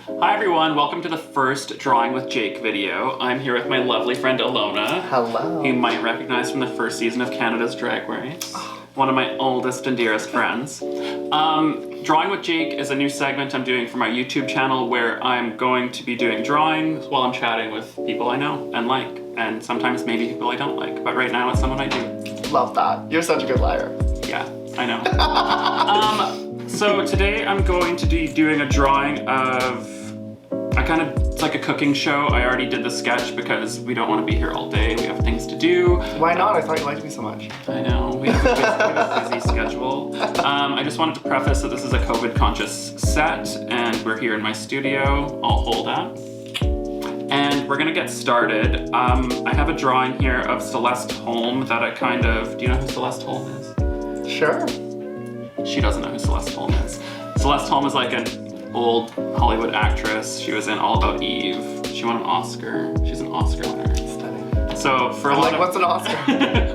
Hi everyone, welcome to the first Drawing with Jake video. I'm here with my lovely friend Ilona. Hello. Who you might recognize from the first season of Canada's Drag Race. One of my oldest and dearest friends. Drawing with Jake is a new segment I'm doing for my YouTube channel where I'm going to be doing drawings while I'm chatting with people I know and like, and sometimes maybe people I don't like, but right now it's someone I do. Love that. You're such a good liar. Yeah, I know. So today I'm going to be doing a drawing of, it's like a cooking show. I already did the sketch because we don't want to be here all day. We have things to do. Why not? I thought you liked me so much. I know, we have a busy schedule. I just wanted to preface that this is a COVID-conscious set and we're here in my studio. I'll hold up. And we're gonna get started. I have a drawing here of Celeste Holm that do you know who Celeste Holm is? Sure. She doesn't know who Celeste Holm is. Celeste Holm is like an old Hollywood actress. She was in All About Eve. She won an Oscar. She's an Oscar winner. Stunning. So for what's an Oscar?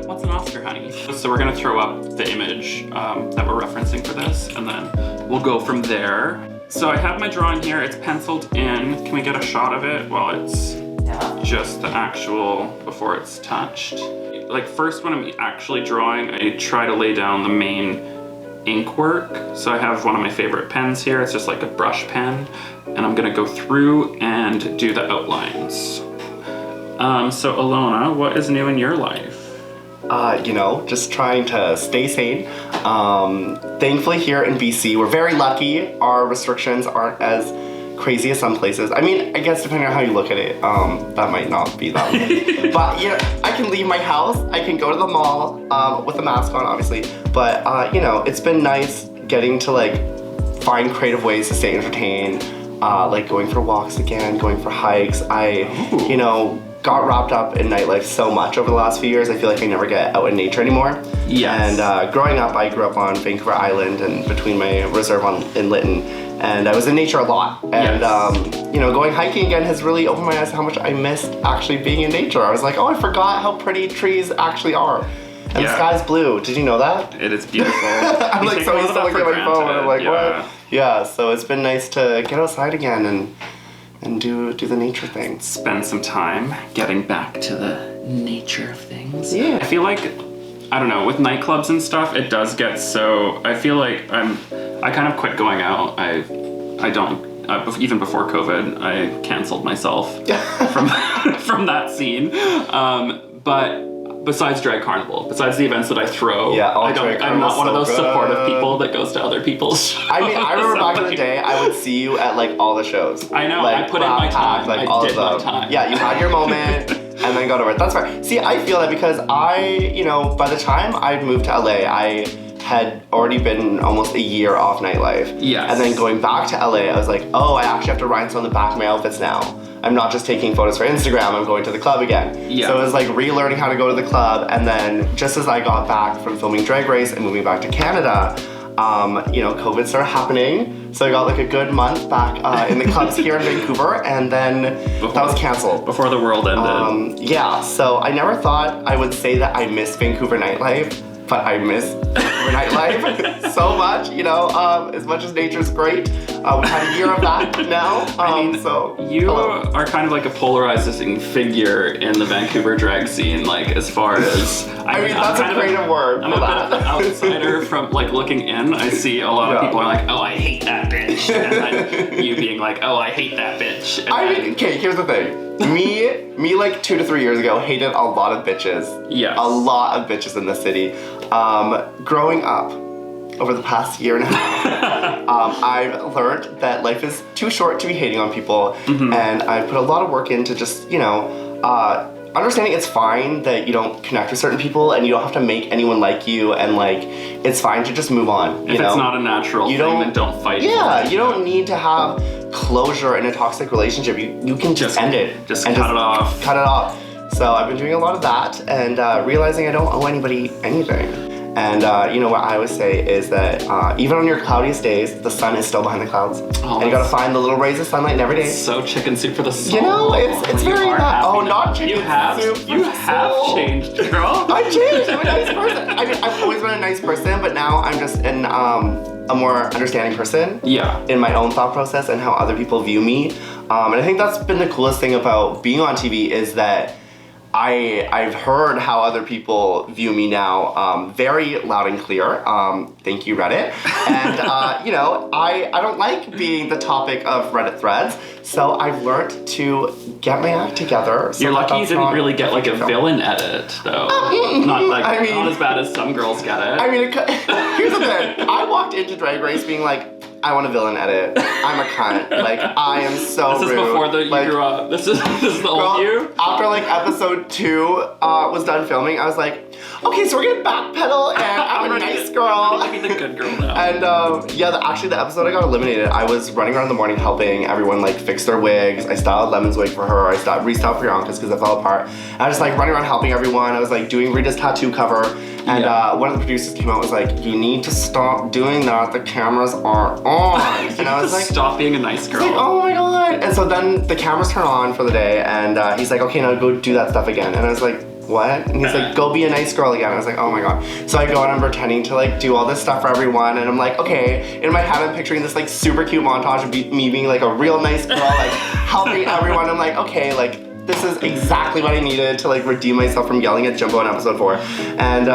What's an Oscar, honey? So we're gonna throw up the image that we're referencing for this, and then we'll go from there. So I have my drawing here. It's penciled in. Can we get a shot of it while it's just the actual, before it's touched? Like first when I'm actually drawing, I try to lay down the main ink work. So I have one of my favorite pens here. It's just like a brush pen. And I'm gonna go through and do the outlines. So Ilona, what is new in your life? Just trying to stay sane. Thankfully here in BC, we're very lucky. Our restrictions aren't as crazy as some places. I mean, I guess depending on how you look at it, that might not be that way. But I can leave my house. I can go to the mall with a mask on, obviously. But it's been nice getting to find creative ways to stay entertained. Like going for walks again, going for hikes. Got wrapped up in nightlife so much over the last few years. I feel like I never get out in nature anymore. Yes. And growing up, I grew up on Vancouver Island and between my reserve in Lytton. And I was in nature a lot. And, going hiking again has really opened my eyes to how much I missed actually being in nature. I was like, oh, I forgot how pretty trees actually are. And the sky's blue. Did you know that? It is beautiful. I'm so used to looking at my phone. I'm like, what? Yeah, so it's been nice to get outside again and do the nature thing. Spend some time getting back to the nature of things. Yeah. I feel like, I don't know, with nightclubs and stuff, it does get so, I feel like I kind of quit going out. Even before COVID, I canceled myself from that scene. But besides drag carnival, besides the events that I throw, I'm not one of those supportive people that goes to other people's shows. I mean, I remember back in the day, I would see you at all the shows. I know, I put in my time, I did my time. Yeah, you had your moment and then got over it. That's fair. See, I feel that because by the time I'd moved to LA, I had already been almost a year off nightlife. Yes. And then going back to LA, I was like, oh, I actually have to rhinestone the back of my outfits now. I'm not just taking photos for Instagram, I'm going to the club again. Yeah. So it was like relearning how to go to the club, and then just as I got back from filming Drag Race and moving back to Canada, COVID started happening. So I got a good month back in the clubs here in Vancouver, and then that was canceled. Before the world ended. Yeah, so I never thought I would say that I miss Vancouver nightlife, but I miss Vancouver nightlife so much, as much as nature's great. We've had a year of that now. You are kind of like a polarizing figure in the Vancouver drag scene, as far as... that's a creative word. I'm a bit of an outsider from looking in. I see a lot of people are like, oh, I hate that bitch. And then you being like, oh, I hate that bitch. Okay, here's the thing. Me 2 to 3 years ago hated a lot of bitches. Yes. A lot of bitches in the city. Growing up, over the past year and a half, I've learned that life is too short to be hating on people, and I put a lot of work into just, understanding it's fine that you don't connect with certain people and you don't have to make anyone like you, and it's fine to just move on. If it's not a natural thing, then don't fight. Yeah, you don't need to have closure in a toxic relationship. You can just end it. Just cut it off. Cut it off. So I've been doing a lot of that and realizing I don't owe anybody anything. And what I always say is that even on your cloudiest days, the sun is still behind the clouds. And you gotta find the little rays of sunlight every day. So chicken soup for the soul. It's very not. Oh, not chicken soup. You have changed, girl. I changed. I'm a nice person. I've always been a nice nice person, but now I'm just a more understanding person. Yeah. In my own thought process and how other people view me. And I think that's been the coolest thing about being on TV is that I've heard how other people view me now very loud and clear. Thank you, Reddit. And, you know, I don't like being the topic of Reddit threads, so I've learned to get my act together. So you're lucky you didn't really get like a villain edit, though. Not as bad as some girls get it. I mean, here's the thing. I walked into Drag Race being like, I want a villain edit. I'm a cunt. Like, I am so rude. This is before you grew up. This is the old you? After, like, episode 2 was done filming, I was like, okay, so we're gonna backpedal, and I'm a nice girl. I'm gonna be the good girl now. And, yeah, actually, the episode I got eliminated, I was running around in the morning helping everyone, like, fix their wigs. I styled Lemon's wig for her. I restyled Priyanka's because it fell apart. And I was, like, running around helping everyone. I was, like, doing Rita's tattoo cover. And one of the producers came out and was like, you need to stop doing that. The cameras aren't on. And I was like, stop being a nice girl. Like, oh my god. And so then the cameras turn on for the day, and he's like, okay, now go do that stuff again. And I was like, what? And he's like, go be a nice girl again. I was like, oh my god. So I go and I'm pretending to like do all this stuff for everyone, and I'm like, okay. In my head, I'm picturing this like super cute montage of me being like a real nice girl, like helping everyone. I'm like, okay, like this is exactly what I needed to like redeem myself from yelling at Jumbo in episode 4. And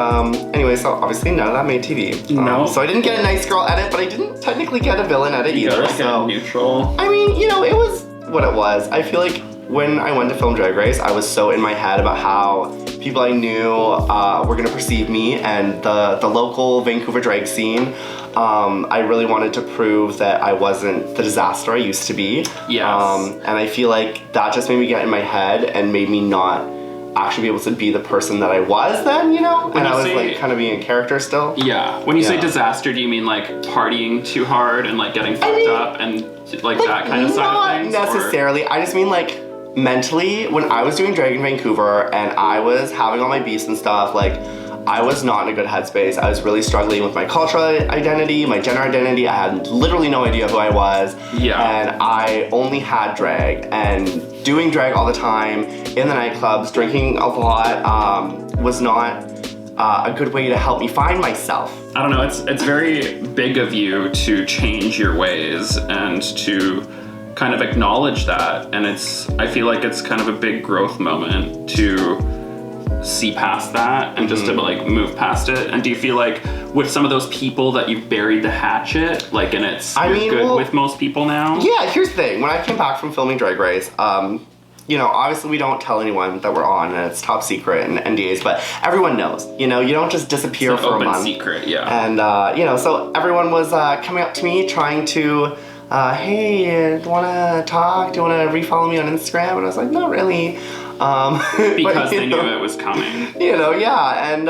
anyway, so obviously none of that made TV. No. So I didn't get a nice girl edit, but I didn't technically get a villain edit either. Like so neutral. I mean, you know, it was what it was. I feel like when I went to film Drag Race, I was so in my head about how people I knew were gonna perceive me, and the local Vancouver drag scene. I really wanted to prove that I wasn't the disaster I used to be. Yes. And I feel like that just made me get in my head and made me not actually be able to be the person that I was then, you know? And I was like kind of being a character still. Yeah. When you say disaster, do you mean like partying too hard and like getting fucked up and like that kind of side of things? Not necessarily. Or? I just mean like mentally, when I was doing drag in Vancouver and I was having all my beefs and stuff, like I was not in a good headspace. I was really struggling with my cultural identity, my gender identity. I had literally no idea who I was. Yeah. And I only had drag, and doing drag all the time in the nightclubs, drinking a lot, was not a good way to help me find myself. I don't know, it's very big of you to change your ways and to kind of acknowledge that. And I feel like it's kind of a big growth moment to see past that and just to like move past it. And do you feel like with some of those people that you've buried the hatchet, like, and you're good with most people now? Yeah, here's the thing. When I came back from filming Drag Race, you know, obviously we don't tell anyone that we're on, and it's top secret and NDAs, but everyone knows. You know, you don't just disappear for a month. Open secret, yeah. And, you know, so everyone was coming up to me trying to, hey, do you want to talk? Do you want to refollow me on Instagram? And I was like, not really. Because they knew it was coming. You know, yeah. And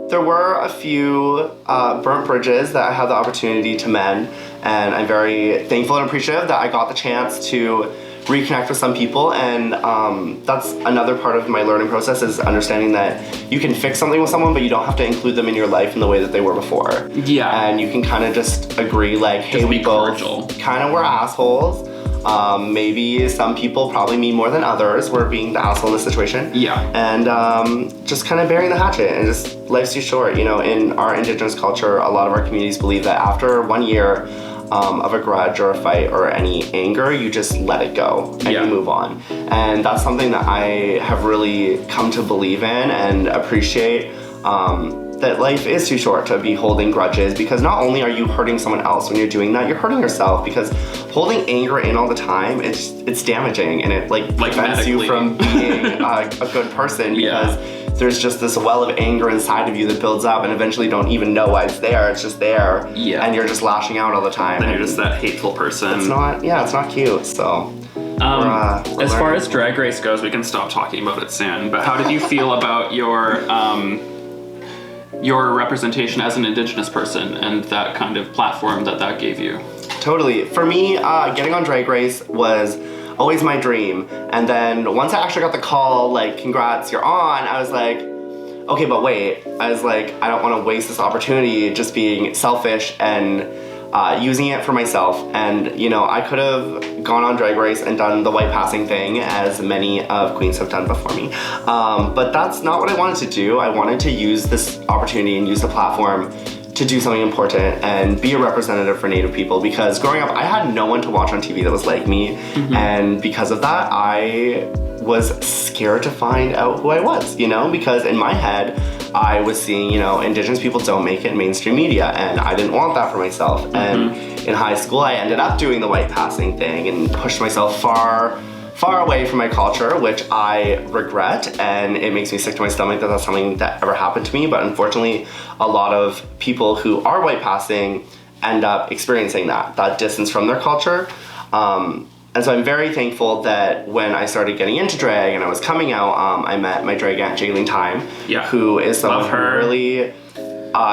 there were a few burnt bridges that I had the opportunity to mend. And I'm very thankful and appreciative that I got the chance to reconnect with some people. And that's another part of my learning process, is understanding that you can fix something with someone, but you don't have to include them in your life in the way that they were before. Yeah. And you can kind of just agree, like, hey, we both kind of were assholes. Maybe some people, probably me more than others, were being the asshole in this situation. Yeah. And just kind of burying the hatchet, and just life's too short. You know, in our Indigenous culture, a lot of our communities believe that after 1 year of a grudge or a fight or any anger, you just let it go and you move on. And that's something that I have really come to believe in and appreciate. That life is too short to be holding grudges, because not only are you hurting someone else when you're doing that, you're hurting yourself, because holding anger in all the time, it's damaging, and it like prevents you from being a good person, because there's just this well of anger inside of you that builds up, and eventually you don't even know why it's there. It's just there, and you're just lashing out all the time. And you're just that hateful person. It's not cute. So as far as Drag Race goes, we can stop talking about it soon, but how did you feel about your representation as an Indigenous person and that kind of platform that gave you? Totally. For me, getting on Drag Race was always my dream. And then once I actually got the call, like, congrats, you're on, I was like, okay, but wait. I was like, I don't want to waste this opportunity just being selfish and using it for myself. And, you know, I could have gone on Drag Race and done the white passing thing, as many of queens have done before me. But that's not what I wanted to do. I wanted to use this opportunity and use the platform to do something important and be a representative for Native people, because growing up, I had no one to watch on TV that was like me. And because of that, I was scared to find out who I was, you know, because in my head, I was seeing, you know, Indigenous people don't make it in mainstream media, and I didn't want that for myself. And in high school, I ended up doing the white passing thing and pushed myself far away from my culture, which I regret, and it makes me sick to my stomach that that's something that ever happened to me. But unfortunately, a lot of people who are white passing end up experiencing that distance from their culture. And so I'm very thankful that when I started getting into drag and I was coming out, I met my drag aunt Jaylene Time, who is someone who really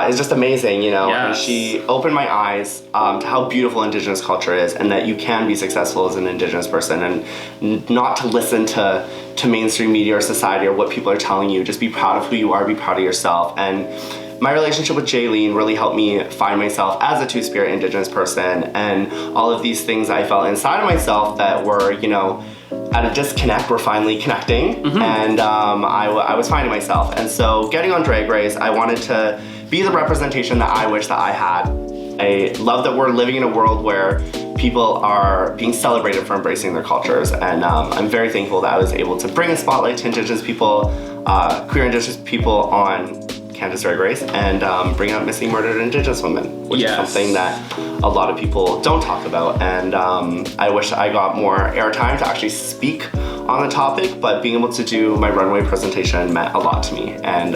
is just amazing, you know. And she opened my eyes to how beautiful Indigenous culture is, and that you can be successful as an Indigenous person, and not to listen to mainstream media or society or what people are telling you. Just be proud of who you are, be proud of yourself. And my relationship with Jaylene really helped me find myself as a two-spirit Indigenous person, and all of these things I felt inside of myself that were, you know, at a disconnect, were finally connecting, and I was finding myself. And so getting on Drag Race, I wanted to be the representation that I wish that I had. I love that we're living in a world where people are being celebrated for embracing their cultures, and I'm very thankful that I was able to bring a spotlight to Indigenous people, queer Indigenous people on Canada's Drag Race, and bring up missing murdered Indigenous women, which is something that a lot of people don't talk about. And I wish I got more airtime to actually speak on the topic, but being able to do my runway presentation meant a lot to me. And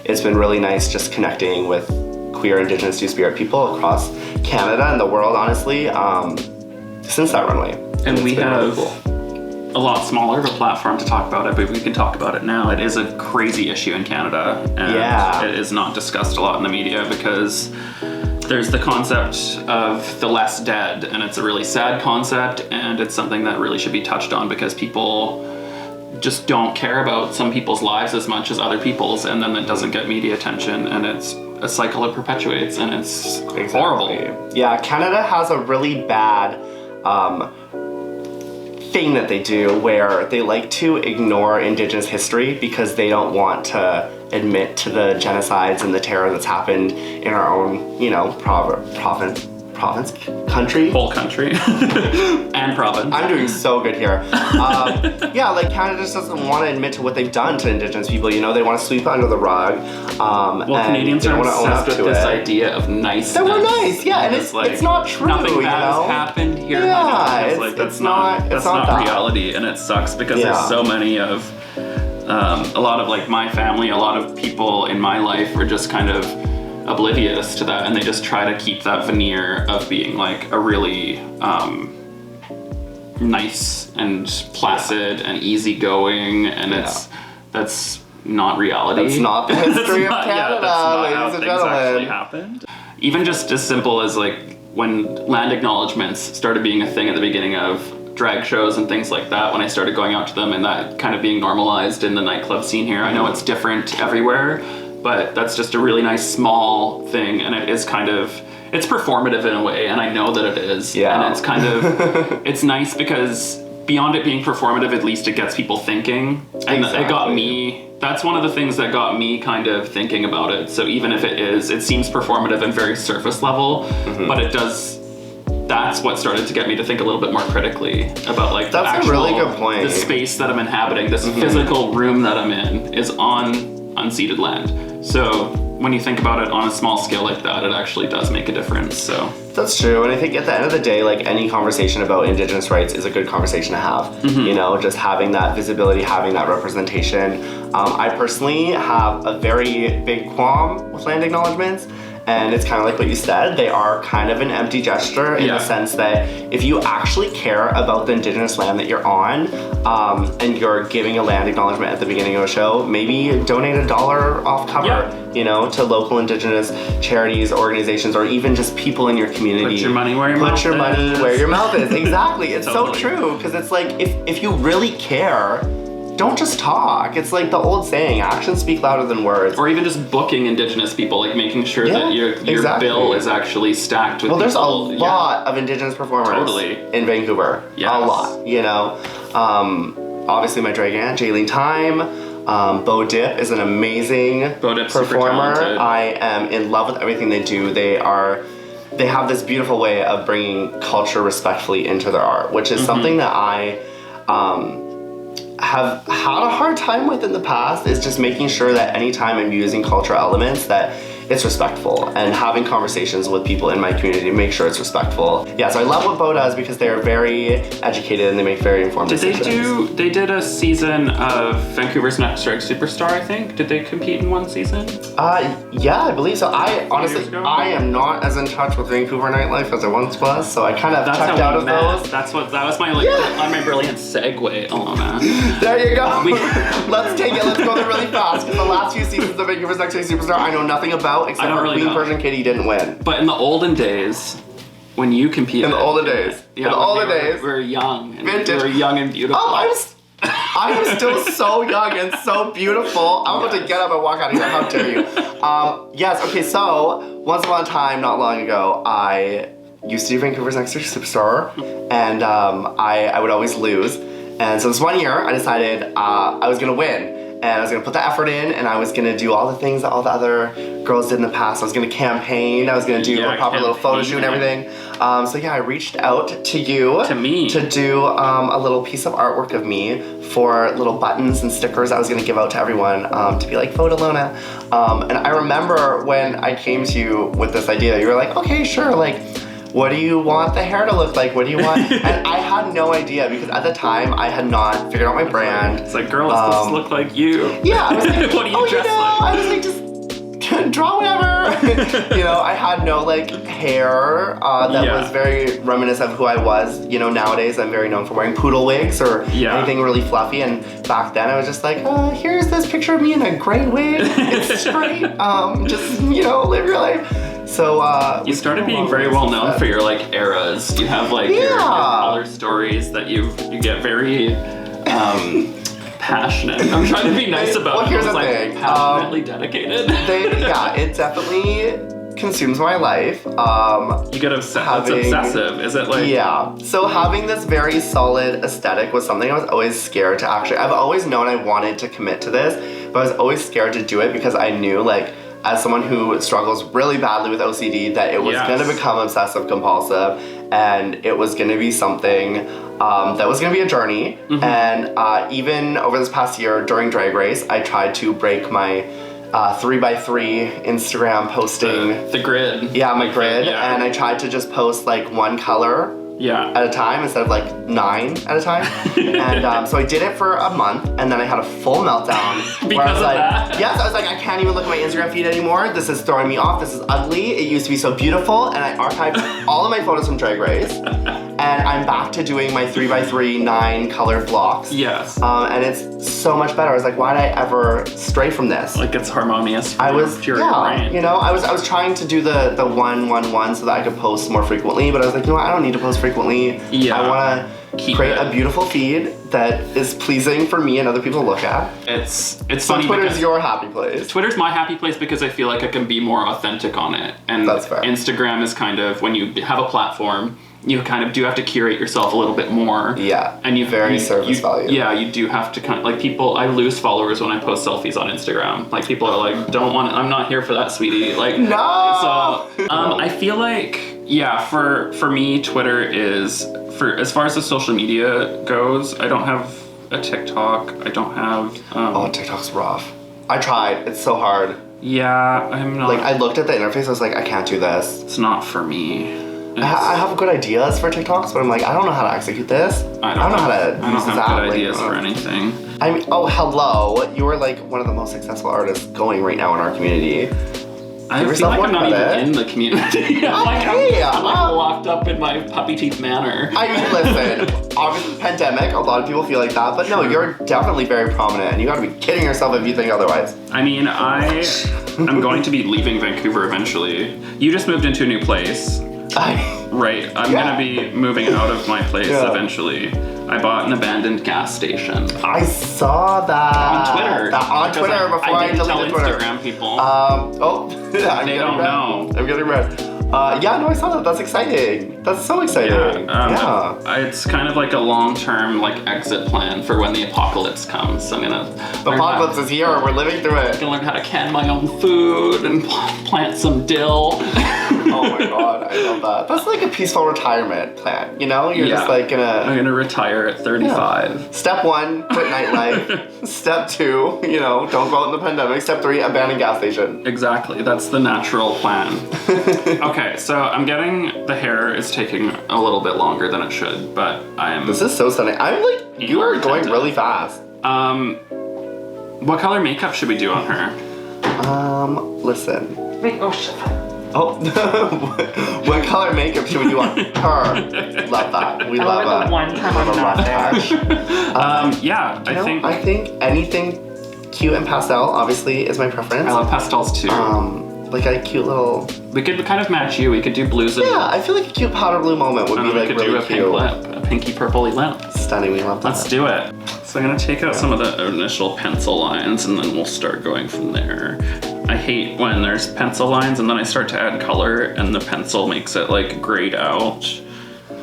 it's been really nice just connecting with queer Indigenous two-spirit people across Canada and the world, honestly, since that runway. And we have really cool. a lot smaller of a platform to talk about it, but we can talk about it now. It is a crazy issue in Canada, and it is not discussed a lot in the media because there's the concept of the less dead, and it's a really sad concept, and it's something that really should be touched on because people just don't care about some people's lives as much as other people's, and then it doesn't get media attention, and it's a cycle it perpetuates, and it's horrible. Yeah, Canada has a really bad thing that they do where they like to ignore Indigenous history because they don't want to admit to the genocides and the terror that's happened in our own, you know, province, country? Whole country. And province. I'm doing so good here. Yeah, like Canada just doesn't want to admit to what they've done to Indigenous people, you know, they want to sweep it under the rug. Well, Canadians are obsessed with this idea of niceness. That we're nice, yeah, and it's not true, nothing bad has happened here. Yeah, it's not reality, and it sucks because there's so many of, a lot of like my family, a lot of people in my life were just kind of oblivious to that, and they just try to keep that veneer of being like a really nice and placid and easygoing, and that's not reality. That's not the history of Canada, ladies and gentlemen. Actually happened. Even just as simple as like when land acknowledgements started being a thing at the beginning of drag shows and things like that, when I started going out to them and that kind of being normalized in the nightclub scene here. I know it's different everywhere, but that's just a really nice small thing, and it is kind of, it's performative in a way, and I know that it is. Yeah. And it's kind of, it's nice because beyond it being performative, at least it gets people thinking. And it got me, that's one of the things that got me kind of thinking about it. So even if it seems performative and very surface level, but it does, that's what started to get me to think a little bit more critically about like that's the actual, a really good point. The space that I'm inhabiting, this physical room that I'm in is on unceded land. So when you think about it on a small scale like that, it actually does make a difference. So that's true, and I think at the end of the day, like any conversation about Indigenous rights is a good conversation to have. You know, just having that visibility, having that representation. I personally have a very big qualm with land acknowledgements. And it's kind of like what you said, they are kind of an empty gesture in the sense that if you actually care about the Indigenous land that you're on, and you're giving a land acknowledgement at the beginning of a show, maybe donate $1 off cover, you know, to local Indigenous charities, organizations, or even just people in your community. Put your money where your mouth is. Put your money where your mouth is, exactly. It's so true, because it's like, if you really care, don't just talk. It's like the old saying, actions speak louder than words. Or even just booking Indigenous people, like making sure that your bill is actually stacked with there's people. a lot of Indigenous performers in Vancouver. Yes. A lot, you know. Obviously my drag aunt, Jaylene Time. Bo Dip is an amazing performer. I am in love with everything they do. They have this beautiful way of bringing culture respectfully into their art, which is something that I have had a hard time with in the past, is just making sure that anytime I'm using cultural elements that it's respectful, and having conversations with people in my community to make sure it's respectful. Yeah, so I love what Bo does because they're very educated and they make very informed decisions. They did a season of Vancouver's Next Drag Superstar, I think. Did they compete in one season? Yeah, I believe so. I am not as in touch with Vancouver nightlife as I once was, so I kind of checked out of those. That was my my brilliant segue, Ilona. There you go. Let's take it. Let's go there really fast because the last few seasons of Vancouver's Next Drag Superstar I know nothing about, except for Queen Persian Kitty didn't win. But in the olden days, when you competed. In the olden days. We were young. Vintage. We were young and beautiful. Oh, I am still so young and so beautiful. I'm about to get up and walk out of here. How dare you? Yes, okay, so once upon a time, not long ago, I used to do Vancouver's Next Superstar, and I would always lose. And so this one year, I decided I was gonna win. And I was gonna put the effort in, and I was gonna do all the things that all the other girls did in the past. I was gonna campaign, I was gonna do a proper little photo shoot and everything. So yeah, I reached out to you. To me. To do a little piece of artwork of me for little buttons and stickers I was gonna give out to everyone to be like, vote Ilona. And I remember when I came to you with this idea, you were like, okay, sure, like, what do you want the hair to look like? What do you want? And I had no idea because at the time I had not figured out my brand. It's like, girl, it's supposed to look like you. Yeah, I was like, what do you dress like? I was like, just draw whatever. You know, I had no like hair that was very reminiscent of who I was. You know, nowadays I'm very known for wearing poodle wigs or anything really fluffy. And back then I was just like, here's this picture of me in a gray wig. It's great. Just, you know, live your life. So you started being very well known for your like eras. You have like your color stories that you get very passionate. I'm trying to be nice about it. Well, here's the thing. Passionately dedicated. It definitely consumes my life. You get it's obsessive. Is it like? Yeah. So having this very solid aesthetic was something I was always scared to actually. I've always known I wanted to commit to this, but I was always scared to do it because I knew like, as someone who struggles really badly with OCD, that it was gonna become obsessive compulsive, and it was gonna be something that was gonna be a journey. And even over this past year during Drag Race, I tried to break my 3x3 Instagram posting. The grid. Yeah, my grid. Yeah. And I tried to just post like one color at a time instead of like 9 at a time. And so I did it for a month, and then I had a full meltdown. Because I was like, that? Yes, I was like, I can't even look at my Instagram feed anymore. This is throwing me off. This is ugly. It used to be so beautiful. And I archived all of my photos from Drag Race. And I'm back to doing my 3x3 9 colored blocks. Yes. And it's so much better. I was like, why did I ever stray from this? Like it's harmonious. I was, you know, I was trying to do the 1-1-1 so that I could post more frequently, but I was like, you know what, I don't need to post frequently. I want to create a beautiful feed that is pleasing for me and other people to look at. It's so funny. Twitter's your happy place. Twitter's my happy place because I feel like I can be more authentic on it. And that's fair. Instagram is kind of, when you have a platform, you kind of do have to curate yourself a little bit more. Yeah. And service value. Yeah, you do have to kind of, like people, I lose followers when I post selfies on Instagram. Like people are like, I'm not here for that, sweetie. Like, no! So, I feel like, for me, Twitter is, as far as the social media goes, I don't have a TikTok. I don't have, TikTok's rough. I tried. It's so hard. Yeah, I'm not. Like, I looked at the interface, I was like, I can't do this. It's not for me. I have good ideas for TikToks, but I'm like, I don't know how to execute this. I don't know how to use this app. I don't have good ideas for anything. I mean, oh, hello. You are like one of the most successful artists going right now in our community. I feel like I'm not even in the community. I'm like locked up in my puppy teeth manor. I mean, listen, obviously pandemic, a lot of people feel like that, but no, you're definitely very prominent, and you gotta be kidding yourself if you think otherwise. I mean, I'm going to be leaving Vancouver eventually. You just moved into a new place. Right, I'm gonna be moving out of my place eventually. I bought an abandoned gas station. I saw that. On Twitter. On Twitter before I didn't tell deleted Twitter. Instagram people. They don't know. I'm getting red. Yeah, no, I saw that. That's exciting. That's so exciting. It's kind of like a long-term like exit plan for when the apocalypse comes. So I'm gonna. The apocalypse is here. We're living through it. I'm gonna learn how to can my own food and plant some dill. Oh my god, I love that. That's like a peaceful retirement plan. You know, you're just like I'm gonna retire at 35. Yeah. Step 1, quit nightlife. Step 2, you know, don't go out in the pandemic. Step 3, abandon gas station. Exactly. That's the natural plan. Okay, so I'm getting the hair is taking a little bit longer than it should, but I am. This is so stunning. I'm like, you are going really fast. What color makeup should we do on her? Listen. Wait, oh shit. Oh, what color makeup should we do on her? Love that. We love it. The one time I'm not there. Yeah, I think anything cute and pastel obviously is my preference. I love pastels too. Like a cute little. We could kind of match you. We could do blues and. Yeah, I feel like a cute powder blue moment would be like we could really do a cute. pink lip, a pinky purpley lip. Stunning. We love that. Let's do it. So I'm gonna take out some of the initial pencil lines, and then we'll start going from there. I hate when there's pencil lines, and then I start to add color, and the pencil makes it like grayed out. So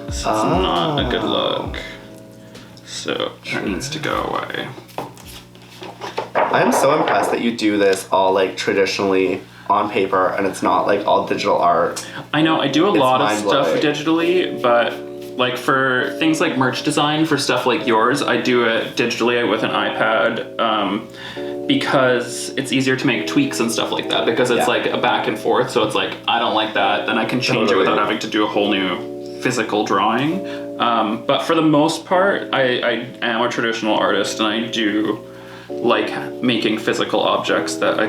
it's not a good look. So that needs to go away. I'm so impressed that you do this all like traditionally on paper and it's not like all digital art. I know, I do a lot of stuff mind-blowing. digitally, but like for things like merch design, for stuff like yours, I do it digitally with an iPad because it's easier to make tweaks and stuff like that because it's like a back and forth. So it's like, I don't like that, then I can change it without having to do a whole new physical drawing. But for the most part, I am a traditional artist and I do like making physical objects that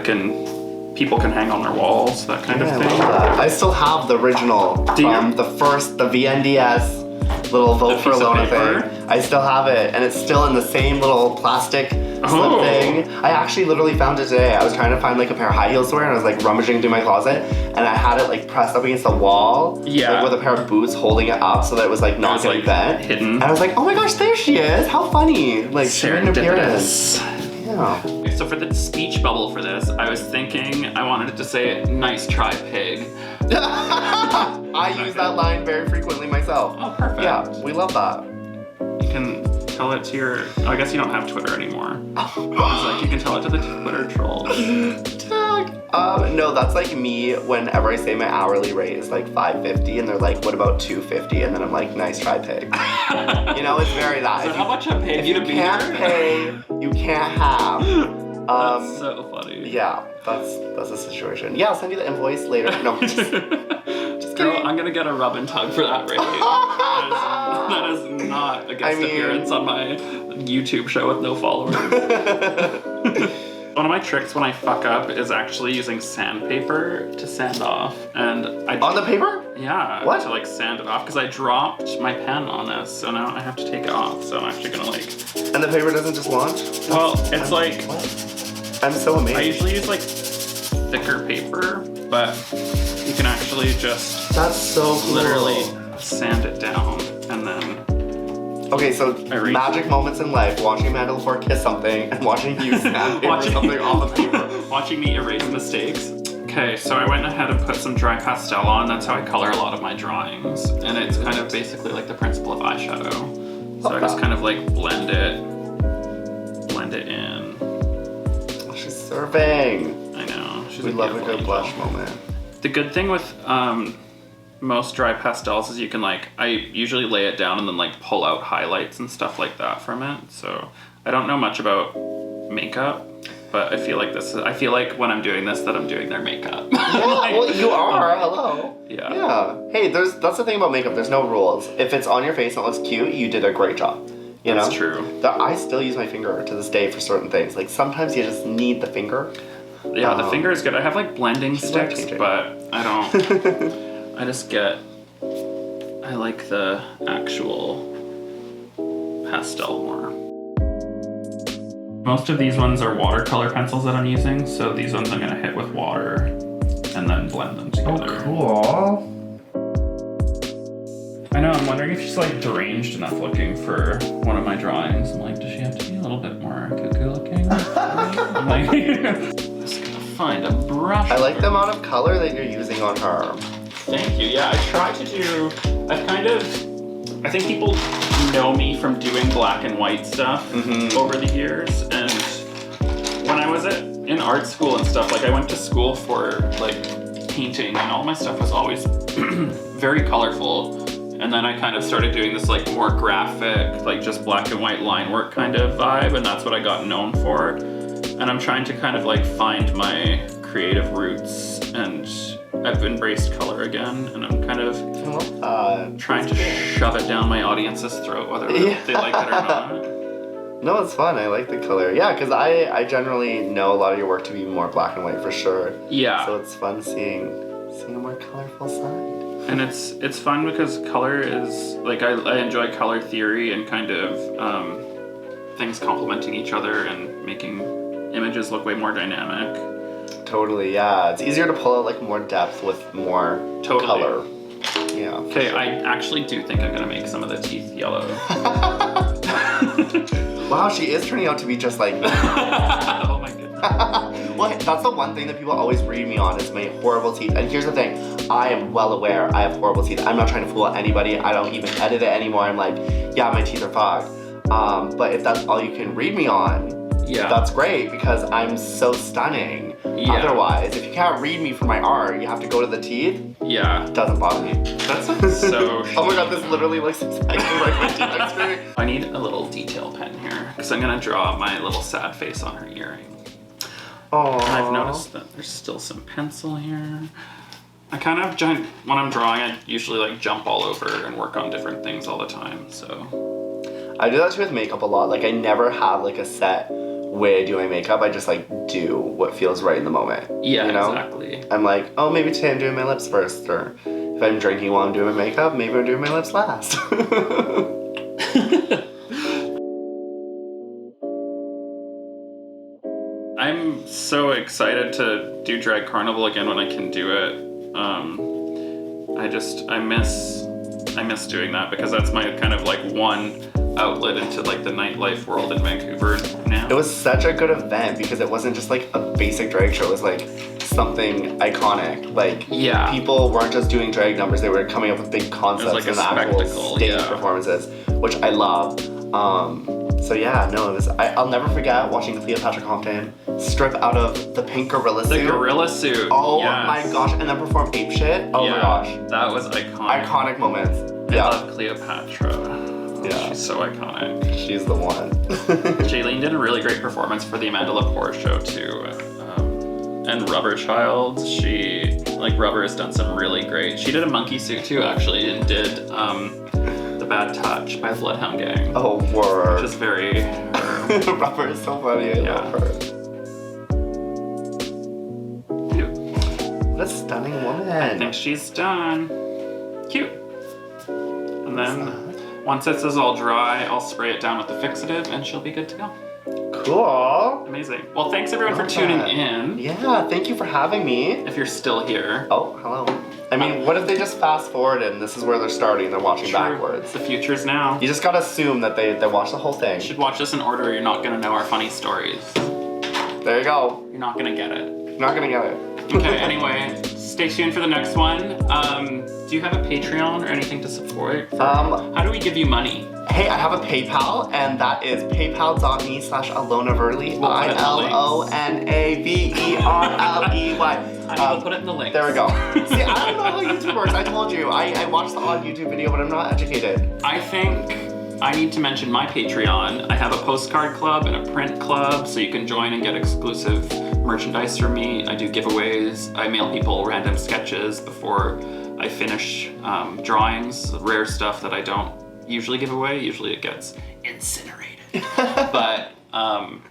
people can hang on their walls, that kind of thing. I love that. I still have the original from the VNDS little vote for Ilona thing. I still have it, and it's still in the same little plastic slip thing. I actually literally found it today. I was trying to find like a pair of high heels to wear, and I was like rummaging through my closet, and I had it like pressed up against the wall, like with a pair of boots holding it up so that it was like not getting bent. Hidden. And I was like, oh my gosh, there she is! How funny! Like sharing an appearance. Yeah. So for the speech bubble for this, I was thinking I wanted to say, nice try, pig. I use that line very frequently myself. Oh, perfect. Yeah, we love that. You can tell it to your, I guess you don't have Twitter anymore. It's like you can tell it to the Twitter trolls. No, that's like me whenever I say my hourly rate is like $5.50 and they're like, what about $2.50? And then I'm like, nice try, pig. You know, it's very that. So how much I paid you to be here? If you can't pay, you can't have. That's so funny. Yeah, that's the situation. Yeah, I'll send you the invoice later. No, just Girl, I'm gonna get a rub and tug for that rate. That is not a guest appearance on my YouTube show with no followers. One of my tricks when I fuck up is actually using sandpaper to sand off, and on the paper? Yeah. What? To like sand it off because I dropped my pen on this, so now I have to take it off. So I'm actually gonna like. And the paper doesn't just launch? Well, it's like. What? I'm so amazed. I usually use like thicker paper, but you can actually just. That's so cool. Literally sand it down and then. Okay, so magic moments in life, watching Amanda LaFleur kiss something and watching you sandpaper something off the paper. Watching me erase mistakes. Okay, so I went ahead and put some dry pastel on. That's how I color a lot of my drawings. And it's kind of basically like the principle of eyeshadow. So I just kind of like blend it in. Oh, she's serving. I know. We love a good blush moment. The good thing with most dry pastels is you can like, I usually lay it down and then like pull out highlights and stuff like that from it. So I don't know much about makeup, but I feel like when I'm doing this that I'm doing their makeup. Yeah, well you are, hello. Yeah. Yeah. Hey, that's the thing about makeup, there's no rules. If it's on your face and it looks cute, you did a great job. You know? That's true. I still use my finger to this day for certain things. Like sometimes you just need the finger. Yeah, the finger is good. I have like blending sticks, but I don't. I like the actual pastel more. Most of these ones are watercolor pencils that I'm using, so these ones I'm gonna hit with water and then blend them together. Oh, cool. I know, I'm wondering if she's like deranged enough looking for one of my drawings. I'm like, does she have to be a little bit more cuckoo looking? I'm like, just gonna find a brush. I like the amount of color that you're using on her. Thank you. Yeah, I try to do, I think people know me from doing black and white stuff over the years. And when I was in art school and stuff, like I went to school for like painting and all my stuff was always very colorful. And then I kind of started doing this like more graphic, like just black and white line work kind of vibe. And that's what I got known for. And I'm trying to kind of like find my creative roots, and I've embraced color again, and I'm kind of trying to shove it down my audience's throat, whether they like it or not. No, it's fun. I like the color. Yeah, because I generally know a lot of your work to be more black and white for sure. Yeah. So it's fun seeing a more colorful side. And it's fun because color is, like, I enjoy color theory and kind of things complementing each other and making images look way more dynamic. Totally, yeah. It's easier to pull out like more depth with more color. Yeah. Okay, I actually do think I'm gonna make some of the teeth yellow. Wow, she is turning out to be just like me. Oh my goodness. Well, that's the one thing that people always read me on is my horrible teeth. And here's the thing, I am well aware I have horrible teeth. I'm not trying to fool anybody. I don't even edit it anymore. I'm like, yeah, my teeth are fucked. But if that's all you can read me on, that's great because I'm so stunning. Yeah. Otherwise, if you can't read me for my art, you have to go to the teeth. Yeah. Doesn't bother me. That's like so Oh my god, this literally looks exactly like my teeth. I'm screaming. I need a little detail pen here because I'm gonna draw my little sad face on her earring. Oh. I've noticed that there's still some pencil here. I kind of, when I'm drawing, I usually like jump all over and work on different things all the time, so. I do that too with makeup a lot. Like I never have like a set way I do my makeup. I just like do what feels right in the moment. Yeah, you know? Exactly. I'm like, oh, maybe today I'm doing my lips first, or if I'm drinking while I'm doing my makeup, maybe I'm doing my lips last. I'm so excited to do Drag Carnival again when I can do it. I miss doing that because that's my kind of like one outlet into like the nightlife world in Vancouver now. It was such a good event because it wasn't just like a basic drag show. It was like something iconic. Like people weren't just doing drag numbers; they were coming up with big concepts like and actual stage performances, which I loved. So yeah, no, it was. I'll never forget watching Cleopatra Compton strip out of the pink gorilla suit. The gorilla suit. Oh my gosh, and then perform ape shit. Oh my gosh, that was iconic. Iconic moments. I love Cleopatra. Yeah. She's so iconic. She's the one. Jaylene did a really great performance for the Amanda Lepore show too. And Rubber Child, Rubber has done some really great. She did a monkey suit too actually and did The Bad Touch by the Bloodhound Gang. Oh, word. Which is very Rubber is so funny, I love her. Cute. What a stunning woman. I think she's done. Cute. And then once this is all dry, I'll spray it down with the fixative and she'll be good to go. Cool. Amazing. Well, thanks everyone for tuning in. Yeah, thank you for having me. If you're still here. Oh, hello. I mean, what if they just fast forward and this is where they're starting, they're watching backwards? The future's now. You just gotta assume that they watch the whole thing. You should watch this in order or you're not gonna know our funny stories. There you go. You're not gonna get it. You're not gonna get it. Okay, anyway, stay tuned for the next one. Do you have a Patreon or anything to support? How do we give you money? Hey, I have a PayPal, and that is paypal.me/ilona verley. ILONAVERLEY. I will put it in the link. There we go. See, I don't know how YouTube works. I told you. I watched the odd YouTube video, but I'm not educated. I think I need to mention my Patreon. I have a postcard club and a print club, so you can join and get exclusive merchandise from me. I do giveaways. I mail people random sketches before I finish drawings, rare stuff that I don't usually give away. Usually it gets incinerated. But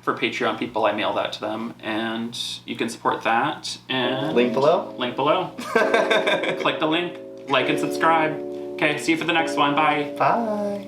for Patreon people, I mail that to them, and you can support that. And link below? Link below. Click the link, like and subscribe. Okay, see you for the next one. Bye. Bye.